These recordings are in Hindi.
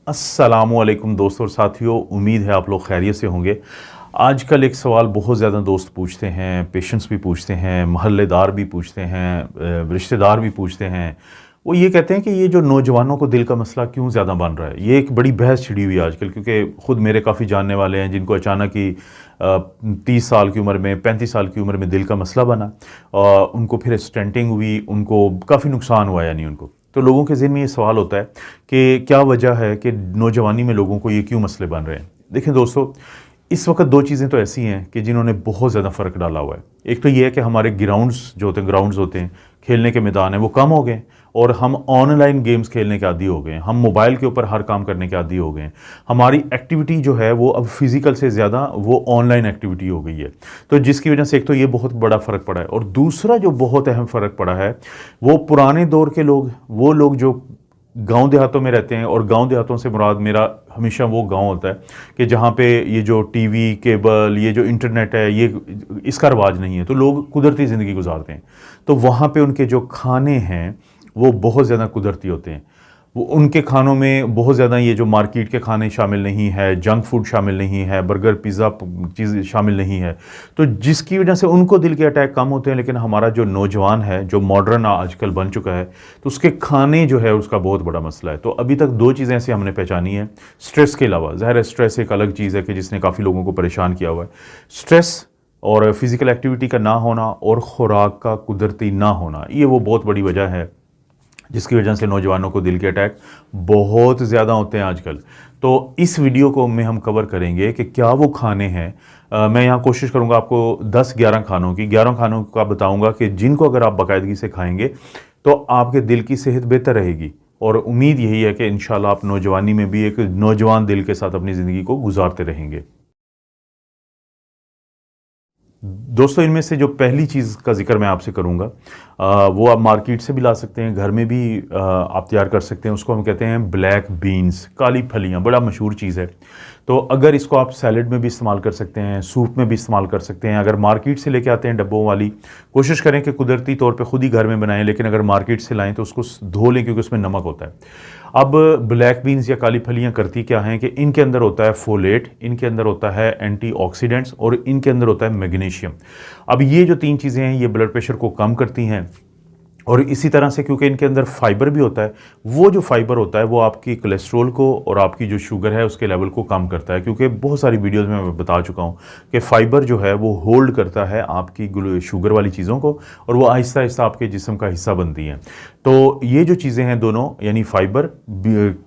अस्सलामुअलैकुम दोस्तों और साथियों, उम्मीद है आप लोग खैरियत से होंगे। आजकल एक सवाल बहुत ज़्यादा दोस्त पूछते हैं, पेशेंट्स भी पूछते हैं, मोहल्लेदार भी पूछते हैं, रिश्तेदार भी पूछते हैं। वो ये कहते हैं कि ये जो नौजवानों को दिल का मसला क्यों ज़्यादा बन रहा है। ये एक बड़ी बहस छिड़ी हुई है आजकल, क्योंकि ख़ुद मेरे काफ़ी जानने वाले हैं जिनको अचानक ही 30 साल की उम्र में, 35 साल की उम्र में दिल का मसला बना। उनको फिर स्टेंटिंग हुई, उनको काफ़ी नुकसान हुआ, यानी उनको। तो लोगों के ज़हन में ये सवाल होता है कि क्या वजह है कि नौजवानी में लोगों को ये क्यों मसले बन रहे हैं। देखें दोस्तों, इस वक्त दो चीज़ें तो ऐसी हैं कि जिन्होंने बहुत ज़्यादा फ़र्क डाला हुआ है। एक तो ये है कि हमारे ग्राउंड्स होते हैं, खेलने के मैदान हैं, वो कम हो गए और हम ऑनलाइन गेम्स खेलने के आदी हो गए हैं। हम मोबाइल के ऊपर हर काम करने के आदी हो गए हैं। हमारी एक्टिविटी जो है वो अब फिज़िकल से ज़्यादा वो ऑनलाइन एक्टिविटी हो गई है। तो जिसकी वजह से एक तो ये बहुत बड़ा फ़र्क पड़ा है, और दूसरा जो बहुत अहम फ़र्क पड़ा है वो पुराने दौर के लोग, वो लोग जो गांव देहातों में रहते हैं। और गांव देहातों से मुराद मेरा हमेशा वो गांव होता है कि जहाँ पे ये जो टीवी, केबल, ये जो इंटरनेट है, ये इसका रवाज नहीं है, तो लोग कुदरती ज़िंदगी गुजारते हैं। तो वहाँ पे उनके जो खाने हैं वो बहुत ज़्यादा कुदरती होते हैं। वो उनके खानों में बहुत ज़्यादा ये जो मार्केट के खाने शामिल नहीं है, जंक फूड शामिल नहीं है, बर्गर पिज़्ज़ा चीज़ शामिल नहीं है। तो जिसकी वजह से उनको दिल के अटैक कम होते हैं। लेकिन हमारा जो नौजवान है, जो मॉडर्न आजकल बन चुका है, तो उसके खाने जो है उसका बहुत बड़ा मसला है। तो अभी तक दो चीज़ें ऐसी हमने पहचानी है स्ट्रेस के अलावा। ज़ाहिर है स्ट्रेस एक अलग चीज़ है कि जिसने काफ़ी लोगों को परेशान किया हुआ है। स्ट्रेस और फिज़िकल एक्टिविटी का ना होना और ख़ुराक का कुदरती ना होना, ये वो बहुत बड़ी वजह है जिसकी वजह से नौजवानों को दिल के अटैक बहुत ज़्यादा होते हैं आजकल। तो इस वीडियो को में हम कवर करेंगे कि क्या वो खाने हैं। मैं यहाँ कोशिश करूँगा आपको 10-11 खानों की 11 खानों का बताऊँगा कि जिनको अगर आप बाकायदगी से खाएंगे तो आपके दिल की सेहत बेहतर रहेगी। और उम्मीद यही है कि इंशाल्लाह आप नौजवानी में भी एक नौजवान दिल के साथ अपनी ज़िंदगी को गुजारते रहेंगे। दोस्तों, इनमें से जो पहली चीज़ का जिक्र मैं आपसे करूँगा, वो आप मार्केट से भी ला सकते हैं, घर में भी आप तैयार कर सकते हैं। उसको हम कहते हैं ब्लैक बीन्स, काली फलियाँ, बड़ा मशहूर चीज़ है। तो अगर इसको आप सैलड में भी इस्तेमाल कर सकते हैं, सूप में भी इस्तेमाल कर सकते हैं। अगर मार्केट से लेके आते हैं डब्बों वाली, कोशिश करें कि कुदरती तौर पे खुद ही घर में बनाएं। लेकिन अगर मार्केट से लाएं तो उसको धो लें, क्योंकि उसमें नमक होता है। अब ब्लैक बीन्स या काली फलियाँ करती क्या हैं कि इनके अंदर होता है फोलेट, इनके अंदर होता है एंटीऑक्सीडेंट्स, और इनके अंदर होता है मैग्नीशियम। अब ये जो तीन चीज़ें हैं ये ब्लड प्रेशर को कम करती हैं। और इसी तरह से क्योंकि इनके अंदर फाइबर भी होता है, वो जो फाइबर होता है वो आपकी कोलेस्ट्रॉल को और आपकी जो शुगर है उसके लेवल को कम करता है। क्योंकि बहुत सारी वीडियोस में मैं बता चुका हूँ कि फाइबर जो है वो होल्ड करता है आपकी शुगर वाली चीज़ों को, और वो आहिस्ता आहिस्ता आपके जिस्म का हिस्सा बनती हैं। तो ये जो चीज़ें हैं दोनों, यानी फाइबर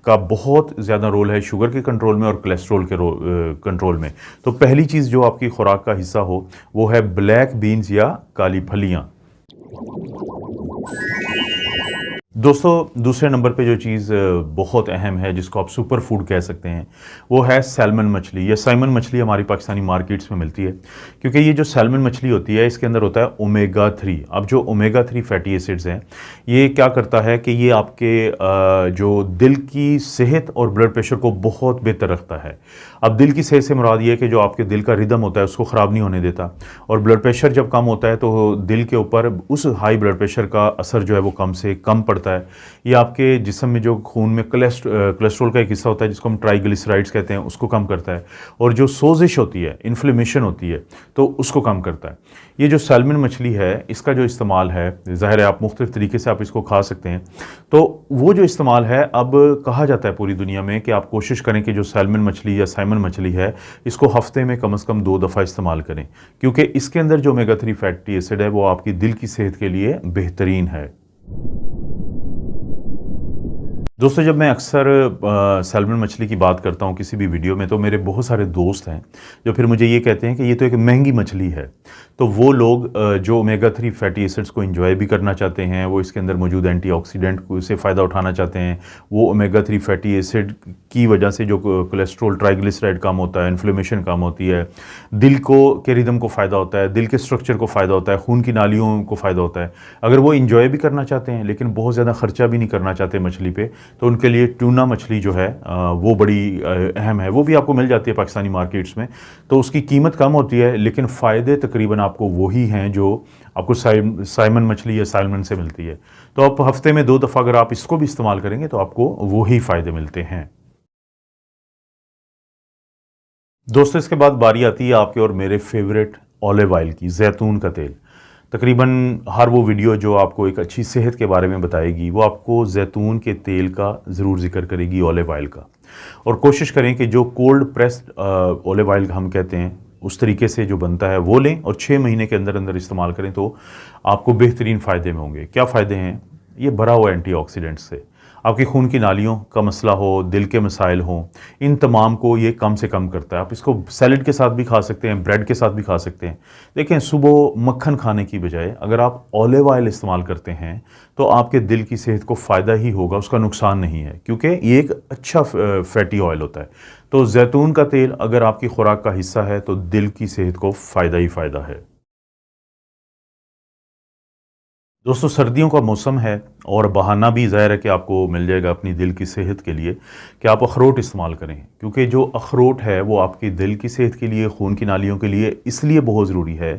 का बहुत ज़्यादा रोल है शुगर के कंट्रोल में और कोलेस्ट्रॉल के कंट्रोल में। तो पहली चीज़ जो आपकी खुराक का हिस्सा हो वो है ब्लैक बीन्स या काली फलियाँ। दोस्तों, दूसरे नंबर पे जो चीज़ बहुत अहम है, जिसको आप सुपर फूड कह सकते हैं, वो है सैल्मन मछली। या साइमन मछली हमारी पाकिस्तानी मार्केट्स में मिलती है। क्योंकि ये जो सैल्मन मछली होती है इसके अंदर होता है ओमेगा 3। अब जो ओमेगा 3 फैटी एसिड्स हैं, ये क्या करता है कि ये आपके जो दिल की सेहत और ब्लड प्रेशर को बहुत बेहतर रखता है। अब दिल की सेहत से मुराद ये है कि जो आपके दिल का रिदम होता है उसको ख़राब नहीं होने देता। और ब्लड प्रेशर जब कम होता है तो दिल के ऊपर उस हाई ब्लड प्रेशर का असर जो है वो कम से कम पड़ता है। ये आपके जिस्म में जो खून में कोलेस्ट्रॉल का एक हिस्सा होता है जिसको हम ट्राइग्लिसराइड्स कहते हैं, उसको कम करता है। और जो सोजिश होती है, इन्फ्लेमेशन होती है, तो उसको कम करता है। ये जो सैल्मन मछली है इसका जो इस्तेमाल है, ज़ाहिर है आप मुख्तलिफ तरीके से आप इसको खा सकते हैं। तो वो जो इस्तेमाल है, अब कहा जाता है पूरी दुनिया में कि आप कोशिश करें कि जो सैल्मन मछली या साइमन मछली है इसको हफ्ते में कम से कम 2 दफ़ा इस्तेमाल करें। क्योंकि इसके अंदर जो ओमेगा 3 फैटी एसिड है वो आपकी दिल की सेहत के लिए बेहतरीन है। दोस्तों, जब मैं अक्सर सैल्मन मछली की बात करता हूँ किसी भी वीडियो में, तो मेरे बहुत सारे दोस्त हैं जो फिर मुझे ये कहते हैं कि ये तो एक महंगी मछली है। तो वो लोग जो ओमेगा 3 फैटी एसिड्स को एंजॉय भी करना चाहते हैं, वो इसके अंदर मौजूद एंटीऑक्सीडेंट से फ़ायदा उठाना चाहते हैं, वो ओमेगा 3 फैटी एसिड की वजह से जो कोलेस्ट्रॉल, ट्राइग्लिसराइड कम होता है, इन्फ्लेमेशन कम होती है, दिल को के रिदम को फ़ायदा होता है, दिल के स्ट्रक्चर को फ़ायदा होता है, खून की नालियों को फ़ायदा होता है। अगर वो इंजॉय भी करना चाहते हैं लेकिन बहुत ज़्यादा ख़र्चा भी नहीं करना चाहते मछली पे, तो उनके लिए टूना मछली जो है वो बड़ी अहम है। वो भी आपको मिल जाती है पाकिस्तानी मार्केट्स में। तो उसकी कीमत कम होती है लेकिन फ़ायदे तकरीबन आपको वही हैं जो आपको साइमन मछली या सैल्मन से मिलती है। तो आप हफ्ते में 2 दफ़ा अगर आप इसको भी इस्तेमाल करेंगे तो आपको वही फ़ायदे मिलते हैं। दोस्तों इसके बाद बारी आती है आपके और मेरे फेवरेट ऑलिव ऑयल की, जैतून का तेल। तकरीबन हर वो वीडियो जो आपको एक अच्छी सेहत के बारे में बताएगी वो आपको जैतून के तेल का ज़रूर जिक्र करेगी, ऑलिव ऑयल का। और कोशिश करें कि जो कोल्ड प्रेस्ड ऑलिव ऑयल हम कहते हैं उस तरीके से जो बनता है वो लें और 6 महीने के अंदर अंदर इस्तेमाल करें तो आपको बेहतरीन फ़ायदे में होंगे। क्या फ़ायदे हैं? ये भरा हुआ एंटीऑक्सीडेंट्स से, आपकी खून की नालियों का मसला हो, दिल के मसाइल हों, इन तमाम को ये कम से कम करता है। आप इसको सैलड के साथ भी खा सकते हैं, ब्रेड के साथ भी खा सकते हैं। देखें, सुबह मक्खन खाने की बजाय अगर आप ऑलिव ऑयल इस्तेमाल करते हैं तो आपके दिल की सेहत को फ़ायदा ही होगा, उसका नुकसान नहीं है, क्योंकि ये एक अच्छा फैटी ऑयल होता है। तो जैतून का तेल अगर आपकी खुराक का हिस्सा है तो दिल की सेहत को फ़ायदा ही फ़ायदा है। दोस्तों सर्दियों का मौसम है और बहाना भी ज़ाहिर है कि आपको मिल जाएगा अपनी दिल की सेहत के लिए कि आप अखरोट इस्तेमाल करें, क्योंकि जो अखरोट है वो आपकी दिल की सेहत के लिए, खून की नालियों के लिए इसलिए बहुत ज़रूरी है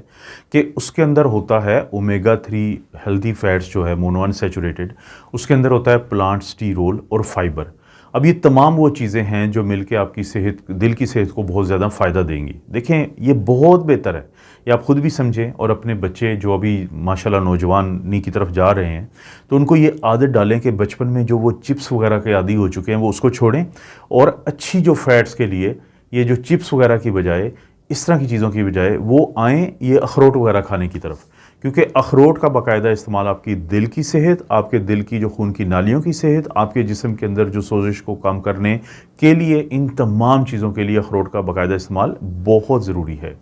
कि उसके अंदर होता है ओमेगा 3 हेल्दी फैट्स जो है मोनोअनसैचुरेटेड, उसके अंदर होता है प्लांट स्टीरोल और फाइबर। अब ये तमाम वो चीज़ें हैं जो मिलके आपकी सेहत, दिल की सेहत को बहुत ज़्यादा फ़ायदा देंगी। देखें ये बहुत बेहतर है, ये आप ख़ुद भी समझें और अपने बच्चे जो अभी माशाल्लाह नौजवानी की तरफ जा रहे हैं तो उनको ये आदत डालें कि बचपन में जो वो चिप्स वगैरह के आदी हो चुके हैं वो उसको छोड़ें और अच्छी जो फैट्स के लिए ये जो चिप्स वगैरह की बजाय, इस तरह की चीज़ों की बजाय वो आएँ ये अखरोट वगैरह खाने की तरफ, क्योंकि अखरोट का बाकायदा इस्तेमाल आपकी दिल की सेहत, आपके दिल की जो खून की नालियों की सेहत, आपके जिस्म के अंदर जो सोजिश को कम करने के लिए, इन तमाम चीज़ों के लिए अखरोट का बाकायदा इस्तेमाल बहुत ज़रूरी है।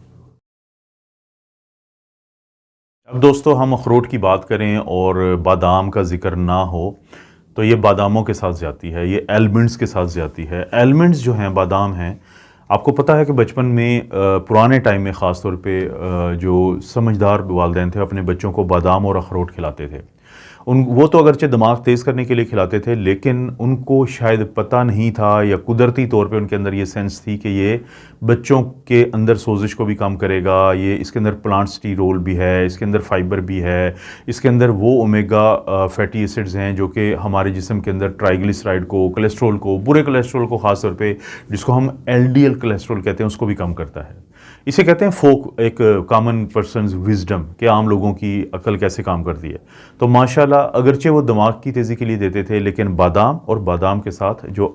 अब दोस्तों हम अखरोट की बात करें और बादाम का ज़िक्र ना हो तो ये बादामों के साथ जाती है, ये एलमंड्स के साथ जाती है। एलमंड्स जो हैं, बादाम हैं, आपको पता है कि बचपन में पुराने टाइम में ख़ास तौर पे जो समझदार वालिदैन थे अपने बच्चों को बादाम और अखरोट खिलाते थे। वो तो अगरचे दिमाग तेज़ करने के लिए खिलाते थे, लेकिन उनको शायद पता नहीं था या कुदरती तौर पे उनके अंदर ये सेंस थी कि ये बच्चों के अंदर सोजिश को भी कम करेगा, ये इसके अंदर प्लांट स्टीरोल भी है, इसके अंदर फाइबर भी है, इसके अंदर वो ओमेगा फैटी एसिड्स हैं जो कि हमारे जिस्म के अंदर ट्राइग्लिसराइड को, कोलेस्ट्रॉल को, बुरे कोलेस्ट्रॉल को ख़ास तौर पे जिसको हम एलडीएल कोलेस्ट्रॉल कहते हैं उसको भी कम करता है। इसे कहते हैं फोक, एक कॉमन पर्सनस विजडम, कि आम लोगों की अक्ल कैसे काम करती है। तो माशाल्लाह अगरचे वो दिमाग की तेज़ी के लिए देते थे, लेकिन बादाम और बादाम के साथ जो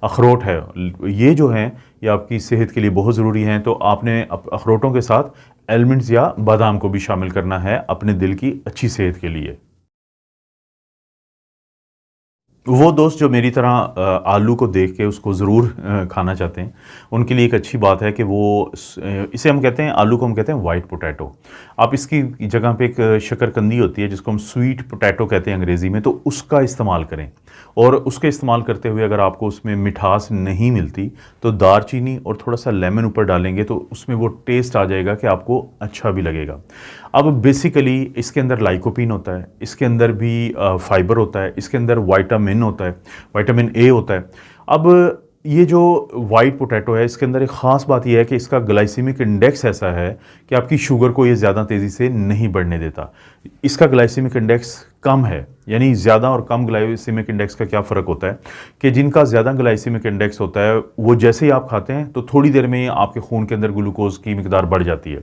अखरोट है ये जो हैं ये आपकी सेहत के लिए बहुत ज़रूरी हैं। तो आपने अखरोटों के साथ एलमंड्स या बादाम को भी शामिल करना है अपने दिल की अच्छी सेहत के लिए। वो दोस्त जो मेरी तरह आलू को देख के उसको ज़रूर खाना चाहते हैं, उनके लिए एक अच्छी बात है कि वो इसे हम कहते हैं, आलू को हम कहते हैं वाइट पोटैटो। आप इसकी जगह पे एक शकरकंदी होती है जिसको हम स्वीट पोटैटो कहते हैं अंग्रेज़ी में, तो उसका इस्तेमाल करें। और उसके इस्तेमाल करते हुए अगर आपको उसमें मिठास नहीं मिलती तो दारचीनी और थोड़ा सा लेमन ऊपर डालेंगे तो उसमें वो टेस्ट आ जाएगा कि आपको अच्छा भी लगेगा। अब बेसिकली इसके अंदर लाइकोपीन होता है, इसके अंदर भी फाइबर होता है, इसके अंदर विटामिन होता है, विटामिन ए होता है। अब ये जो वाइट पोटैटो है इसके अंदर एक ख़ास बात यह है कि इसका ग्लाइसीमिक इंडेक्स ऐसा है कि आपकी शुगर को ये ज़्यादा तेज़ी से नहीं बढ़ने देता। इसका ग्लाइसीमिक इंडेक्स कम है, यानी ज़्यादा और कम ग्लाइसीमिक इंडेक्स का क्या फ़र्क होता है कि जिनका ज़्यादा ग्लाइसीमिक इंडेक्स होता है वो जैसे ही आप खाते हैं तो थोड़ी देर में आपके खून के अंदर ग्लूकोज की मिकदार बढ़ जाती है।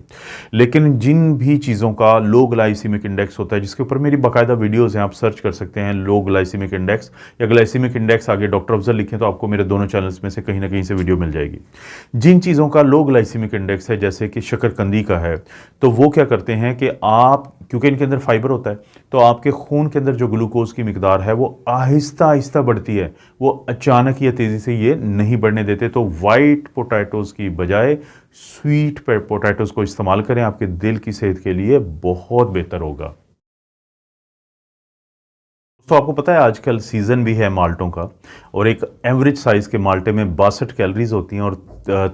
लेकिन जिन भी चीज़ों का लो ग्लाइसीमिक इंडेक्स होता है, जिसके ऊपर मेरी बाकायदा वीडियोज़ हैं, आप सर्च कर सकते हैं लो ग्लाइसीमिक इंडेक्स या ग्लाइसीमिक इंडेक्स आगे डॉक्टर अफजल लिखें तो आपको मेरे दोनों चैनल्स में से कहीं ना कहीं से वीडियो मिल जाएगी। जिन चीज़ों का लो ग्लाइसीमिक इंडेक्स है जैसे कि शकरकंदी का है, तो वो क्या करते हैं कि आप, क्योंकि इनके अंदर फाइबर होता है, तो आपके खून के अंदर जो ग्लूकोज की मिकदार है वो आहिस्ता आहिस्ता बढ़ती है, वो अचानक या तेज़ी से ये नहीं बढ़ने देते। तो वाइट पोटैटोज़ की बजाय स्वीट पोटैटोज़ को इस्तेमाल करें, आपके दिल की सेहत के लिए बहुत बेहतर होगा। तो आपको पता है आजकल सीज़न भी है माल्टों का, और एक एवरेज साइज़ के माल्टे में 62 कैलोरीज होती हैं और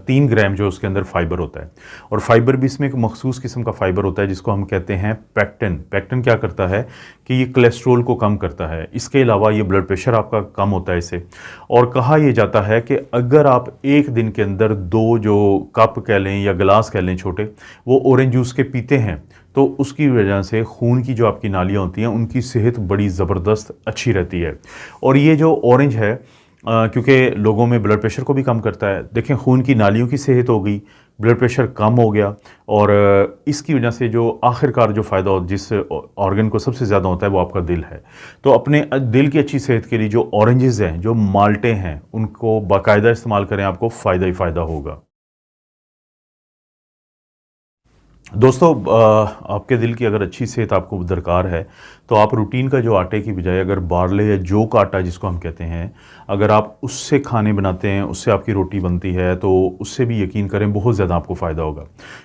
3 ग्राम जो उसके अंदर फाइबर होता है। और फाइबर भी इसमें एक मखसूस किस्म का फाइबर होता है जिसको हम कहते हैं पेक्टिन। पेक्टिन क्या करता है कि ये कोलेस्ट्रॉल को कम करता है, इसके अलावा ये ब्लड प्रेशर आपका कम होता है इससे। और कहा यह जाता है कि अगर आप एक दिन के अंदर 2 जो कप कह लें या गिलास कह लें छोटे, वो ऑरेंज जूस के पीते हैं तो उसकी वजह से खून की जो आपकी नालियाँ होती हैं उनकी सेहत बड़ी ज़बरदस्त अच्छी रहती है। और ये जो ऑरेंज है क्योंकि लोगों में ब्लड प्रेशर को भी कम करता है। देखें, खून की नालियों की सेहत हो गई, ब्लड प्रेशर कम हो गया, और इसकी वजह से जो आखिरकार जो फ़ायदा हो, जिस ऑर्गन को सबसे ज़्यादा होता है, वो आपका दिल है। तो अपने दिल की अच्छी सेहत के लिए जो ऑरेंजेस हैं, जो माल्टे हैं, उनको बाकायदा इस्तेमाल करें, आपको फ़ायदा ही फ़ायदा होगा। दोस्तों, आपके दिल की अगर अच्छी सेहत आपको दरकार है, तो आप रूटीन का जो आटे की बजाय अगर बारले या जौ का आटा जिसको हम कहते हैं, अगर आप उससे खाने बनाते हैं, उससे आपकी रोटी बनती है, तो उससे भी यकीन करें बहुत ज़्यादा आपको फ़ायदा होगा।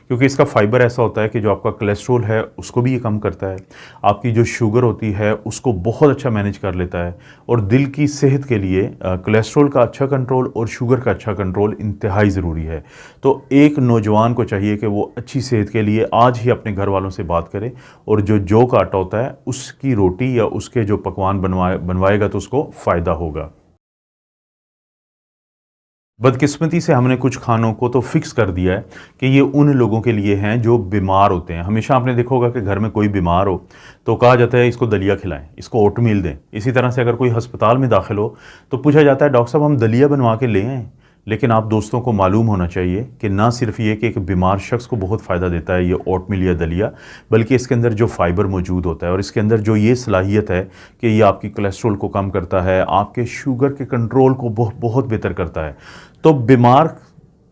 क्योंकि इसका फ़ाइबर ऐसा होता है कि जो आपका कोलेस्ट्रॉल है उसको भी ये कम करता है, आपकी जो शुगर होती है उसको बहुत अच्छा मैनेज कर लेता है, और दिल की सेहत के लिए कोलेस्ट्रॉल का अच्छा कंट्रोल और शुगर का अच्छा कंट्रोल इंतहाई ज़रूरी है। तो एक नौजवान को चाहिए कि वो अच्छी सेहत के लिए आज ही अपने घर वालों से बात करें, और जो जौ का आटा होता है उसकी रोटी या उसके जो पकवान बनवाएगा तो उसको फ़ायदा होगा। बदकिस्मती से हमने कुछ खानों को तो फिक्स कर दिया है कि ये उन लोगों के लिए हैं जो बीमार होते हैं। हमेशा आपने देखा होगा कि घर में कोई बीमार हो तो कहा जाता है इसको दलिया खिलाएं, इसको ओटमील दें। इसी तरह से अगर कोई अस्पताल में दाखिल हो तो पूछा जाता है डॉक्टर साहब हम दलिया बनवा के ले आएँ। लेकिन आप दोस्तों को मालूम होना चाहिए कि ना सिर्फ ये कि एक बीमार शख्स को बहुत फ़ायदा देता है ये ओटमील या दलिया, बल्कि इसके अंदर जो फ़ाइबर मौजूद होता है और इसके अंदर जो ये सलाहियत है कि ये आपकी कोलेस्ट्रॉल को कम करता है, आपके शुगर के कंट्रोल को बहुत बेहतर करता है। तो बीमार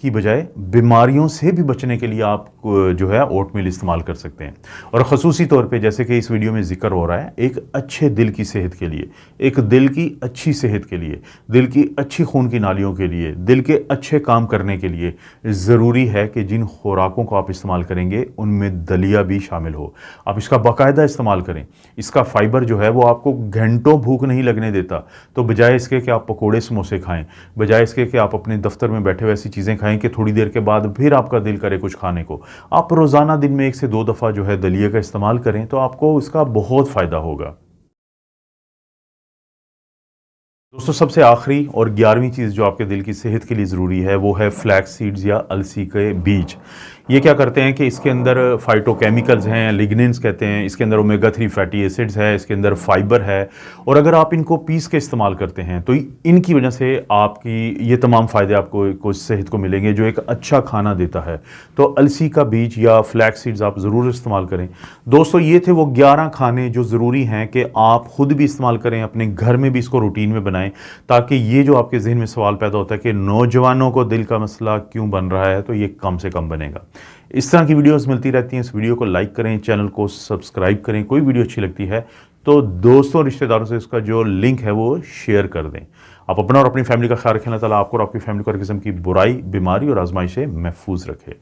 की बजाय बीमारियों से भी बचने के लिए आप जो है ओटमील इस्तेमाल कर सकते हैं। और ख़ुसूसी तौर पे जैसे कि इस वीडियो में ज़िक्र हो रहा है, एक अच्छे दिल की सेहत के लिए, एक दिल की अच्छी सेहत के लिए, दिल की अच्छी खून की नालियों के लिए, दिल के अच्छे काम करने के लिए ज़रूरी है कि जिन खुराकों को आप इस्तेमाल करेंगे उनमें दलिया भी शामिल हो। आप इसका बाकायदा इस्तेमाल करें। इसका फ़ाइबर जो है वो आपको घंटों भूख नहीं लगने देता। तो बजाय इसके कि आप पकोड़े समोसे खाएँ, बजाय इसके कि आप अपने दफ्तर में बैठे हुए ऐसी चीज़ें खाएँ कि थोड़ी देर के बाद फिर आपका दिल करे कुछ खाने को, आप रोज़ाना दिन में 1 से 2 दफ़ा जो है दलिया का इस्तेमाल करें तो आपको इसका बहुत फ़ायदा होगा। दोस्तों, सबसे आखिरी और 11वीं चीज़ जो आपके दिल की सेहत के लिए ज़रूरी है वो है फ्लैक्स सीड्स या अलसी के बीज। ये क्या करते हैं कि इसके अंदर फाइटोकेमिकल्स हैं, लिग्निन्स कहते हैं, इसके अंदर ओमेगा 3 फैटी एसिड्स है, इसके अंदर फाइबर है, और अगर आप इनको पीस के इस्तेमाल करते हैं तो इनकी वजह से आपकी ये तमाम फ़ायदे आपको सेहत को मिलेंगे जो एक अच्छा खाना देता है। तो अलसी का बीज या फ्लैक्स सीड्स आप ज़रूर इस्तेमाल करें। दोस्तों, ये थे वो 11 खाने जो ज़रूरी हैं कि आप ख़ुद भी इस्तेमाल करें, अपने घर में भी इसको रूटीन में बनाएं, ताकि ये जो आपके जहन में सवाल पैदा होता है कि नौजवानों को दिल का मसला क्यों बन रहा है, तो ये कम से कम बनेगा। इस तरह की वीडियोस मिलती रहती हैं। इस वीडियो को लाइक करें, चैनल को सब्सक्राइब करें। कोई वीडियो अच्छी लगती है तो दोस्तों रिश्तेदारों से इसका जो लिंक है वो शेयर कर दें। आप अपना और अपनी फैमिली का ख्याल रखें। अल्लाह ताला आपको और आपकी फैमिली को हर किस्म की बुराई, बीमारी और आजमाइश से महफूज रखे।